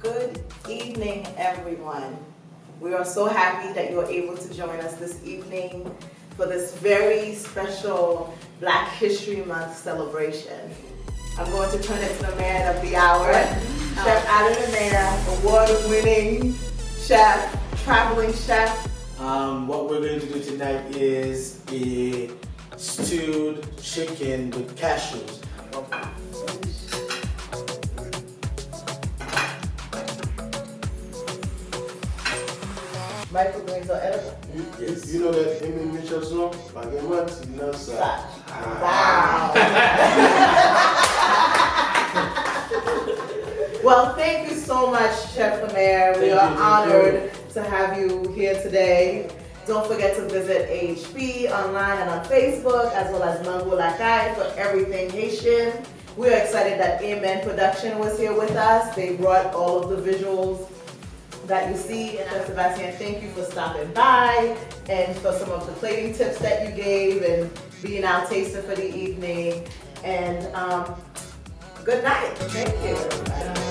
Good evening, everyone. We are so happy that you're able to join us this evening for this very special Black History Month celebration. I'm going to turn it to the man of the hour, Chef Alain Lemaire, award-winning chef, traveling chef. What we're going to do tonight is a stewed chicken with cashews. Microgreens are edible. Yes. You know that Aimé Mitchell song? Baguette, il knows that. Wow. Well, thank you so much, Chef Lemaire. We are honored to have you here today. Don't forget to visit AHP online and on Facebook, as well as Mango Lakai for everything Haitian. We are excited that Amen Production was here with us. They brought all of the visuals that you see. And Sebastian, thank you for stopping by and for some of the plating tips that you gave and being our taster for the evening. And good night. Thank you.